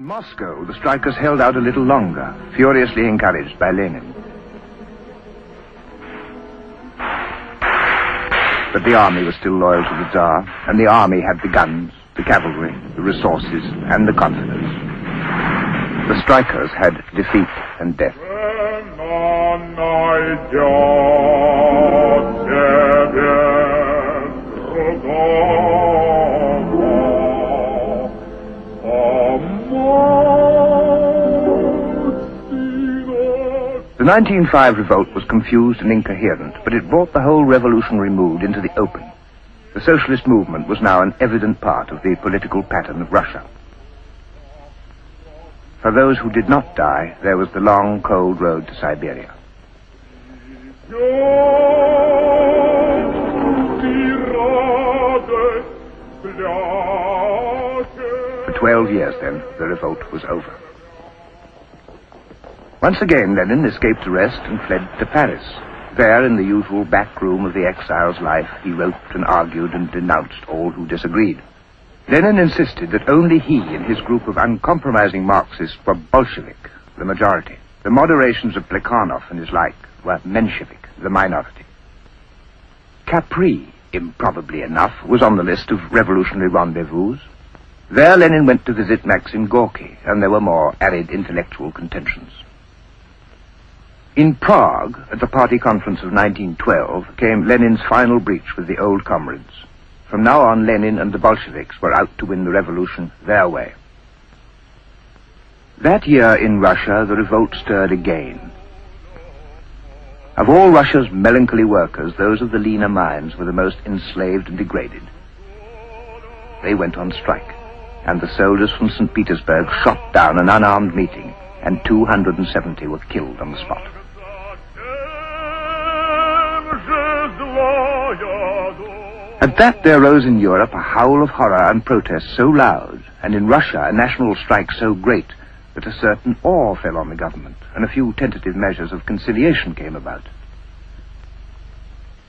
In Moscow, the strikers held out a little longer, furiously encouraged by Lenin. But the army was still loyal to the Tsar, and the army had the guns, the cavalry, the resources, and the confidence. The strikers had defeat and death. The 1905 revolt was confused and incoherent, but it brought the whole revolutionary mood into the open. The socialist movement was now an evident part of the political pattern of Russia. For those who did not die, there was the long, cold road to Siberia. For 12 years, then, the revolt was over. Once again, Lenin escaped arrest and fled to Paris. There, in the usual back room of the exile's life, he wrote and argued and denounced all who disagreed. Lenin insisted that only he and his group of uncompromising Marxists were Bolshevik, the majority. The moderations of Plekhanov and his like were Menshevik, the minority. Capri, improbably enough, was on the list of revolutionary rendezvous. There Lenin went to visit Maxim Gorky, and there were more arid intellectual contentions. In Prague, at the party conference of 1912, came Lenin's final breach with the old comrades. From now on, Lenin and the Bolsheviks were out to win the revolution their way. That year in Russia, the revolt stirred again. Of all Russia's melancholy workers, those of the leaner mines were the most enslaved and degraded. They went on strike, and the soldiers from St. Petersburg shot down an unarmed meeting, and 270 were killed on the spot. At that there rose in Europe a howl of horror and protest so loud, and in Russia a national strike so great, that a certain awe fell on the government, and a few tentative measures of conciliation came about.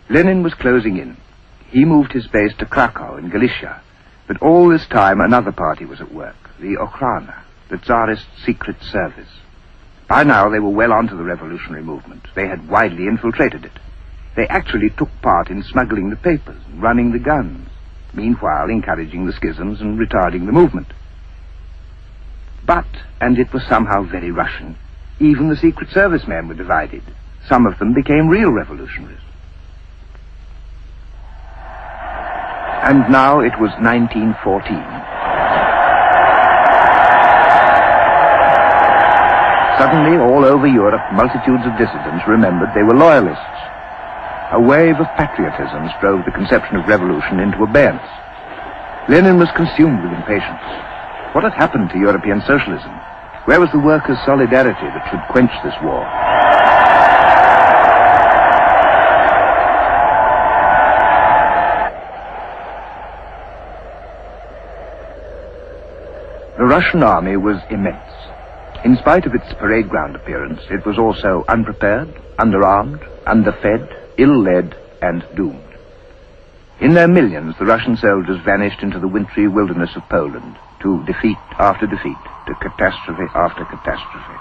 Lenin was closing in. He moved his base to Krakow in Galicia, but all this time another party was at work, the Okhrana, the Tsarist secret service. By now they were well on to the revolutionary movement. They had widely infiltrated it. They actually took part in smuggling the papers and running the guns, meanwhile encouraging the schisms and retarding the movement. But, and it was somehow very Russian, even the secret service men were divided. Some of them became real revolutionaries. And now it was 1914. Suddenly, all over Europe, multitudes of dissidents remembered they were loyalists. A wave of patriotism drove the conception of revolution into abeyance. Lenin was consumed with impatience. What had happened to European socialism? Where was the workers' solidarity that should quench this war? The Russian army was immense. In spite of its parade ground appearance, it was also unprepared, underarmed, underfed, ill-led, and doomed. In their millions, the Russian soldiers vanished into the wintry wilderness of Poland, to defeat after defeat, to catastrophe after catastrophe.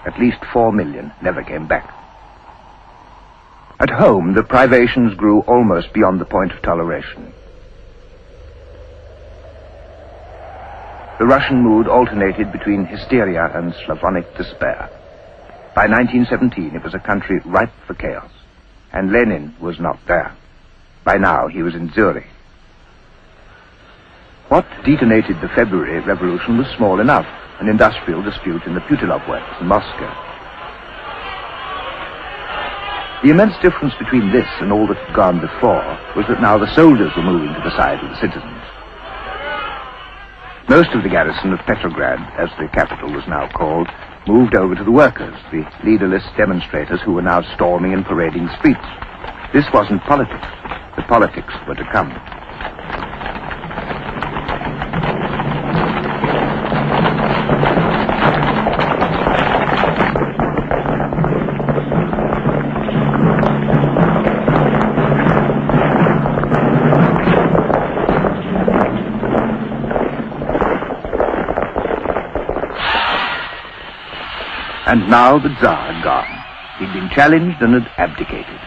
At least 4 million never came back. At home, the privations grew almost beyond the point of toleration. The Russian mood alternated between hysteria and Slavonic despair. By 1917, it was a country ripe for chaos, and Lenin was not there. By now, he was in Zurich. What detonated the February Revolution was small enough, an industrial dispute in the Putilov works in Moscow. The immense difference between this and all that had gone before was that now the soldiers were moving to the side of the citizens. Most of the garrison of Petrograd, as the capital was now called, moved over to the workers, the leaderless demonstrators who were now storming and parading the streets. This wasn't politics. The politics were to come. And now the Tsar had gone. He'd been challenged and had abdicated.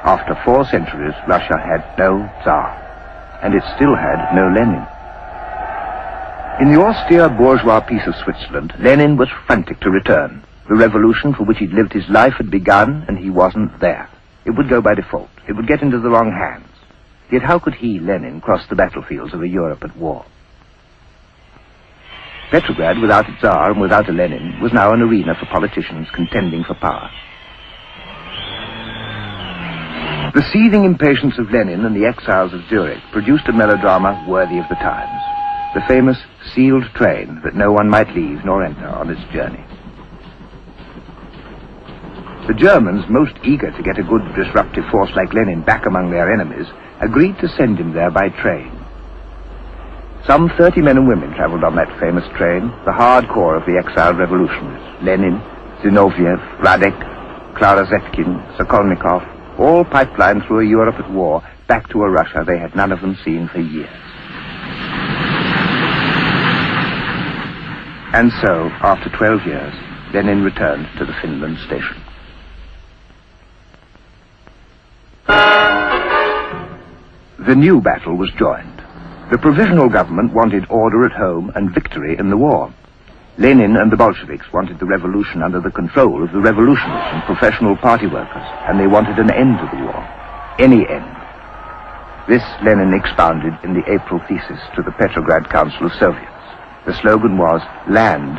After 4 centuries, Russia had no Tsar, and it still had no Lenin. In the austere bourgeois peace of Switzerland, Lenin was frantic to return. The revolution for which he'd lived his life had begun, and he wasn't there. It would go by default. It would get into the wrong hands. Yet how could he, Lenin, cross the battlefields of a Europe at war? Petrograd, without a Tsar and without a Lenin, was now an arena for politicians contending for power. The seething impatience of Lenin and the exiles of Zurich produced a melodrama worthy of the times. The famous sealed train that no one might leave nor enter on its journey. The Germans, most eager to get a good disruptive force like Lenin back among their enemies, agreed to send him there by train. Some 30 men and women traveled on that famous train, the hardcore of the exiled revolutionaries. Lenin, Zinoviev, Radek, Clara Zetkin, Sokolnikov, all pipelined through a Europe at war, back to a Russia they had none of them seen for years. And so, after 12 years, Lenin returned to the Finland station. The new battle was joined. The provisional government wanted order at home and victory in the war. Lenin and the Bolsheviks wanted the revolution under the control of the revolutionists and professional party workers, and they wanted an end to the war. Any end. This Lenin expounded in the April thesis to the Petrograd Council of Soviets. The slogan was, land,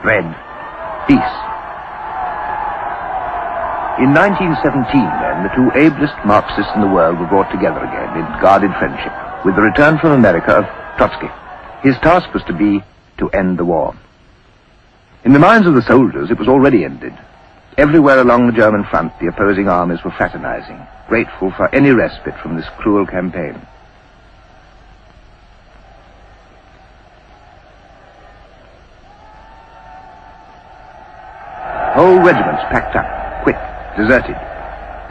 bread, peace. In 1917, then, the 2 ablest Marxists in the world were brought together again in guarded friendship, with the return from America of Trotsky. His task was to be to end the war. In the minds of the soldiers, it was already ended. Everywhere along the German front, the opposing armies were fraternizing, grateful for any respite from this cruel campaign. Whole regiments packed up, quit, deserted.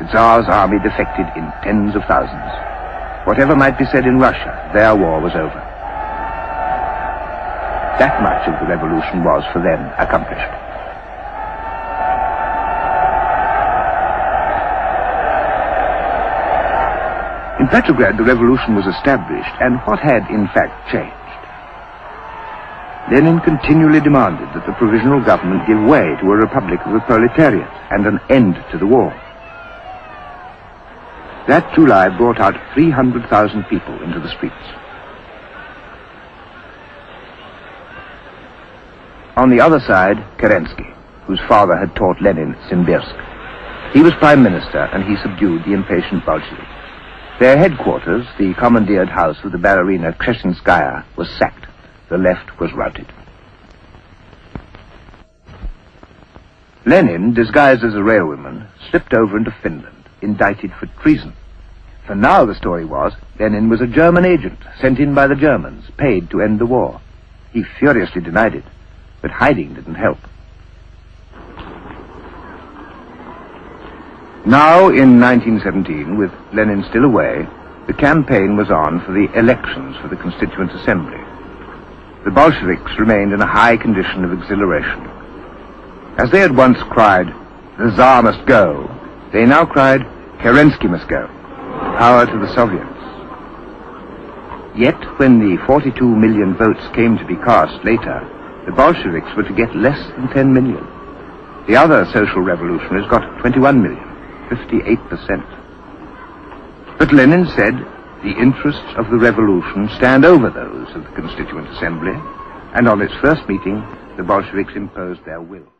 The Tsar's army defected in tens of thousands. Whatever might be said in Russia, their war was over. That much of the revolution was, for them, accomplished. In Petrograd, the revolution was established, and what had, in fact, changed? Lenin continually demanded that the provisional government give way to a republic of the proletariat and an end to the war. That July brought out 300,000 people into the streets. On the other side, Kerensky, whose father had taught Lenin Simbirsk. He was prime minister, and he subdued the impatient Bolsheviks. Their headquarters, the commandeered house of the ballerina Kreshinskaya, was sacked. The left was routed. Lenin, disguised as a railwayman, slipped over into Finland, indicted for treason. For now the story was, Lenin was a German agent, sent in by the Germans, paid to end the war. He furiously denied it, but hiding didn't help. Now, in 1917, with Lenin still away, the campaign was on for the elections for the Constituent Assembly. The Bolsheviks remained in a high condition of exhilaration. As they had once cried, "The Tsar must go," they now cried, "Kerensky must go. Power to the Soviets." Yet, when the 42 million votes came to be cast later, the Bolsheviks were to get less than 10 million. The other social revolutionaries got 21 million, 58%. But Lenin said, the interests of the revolution stand over those of the Constituent Assembly, and on its first meeting, the Bolsheviks imposed their will.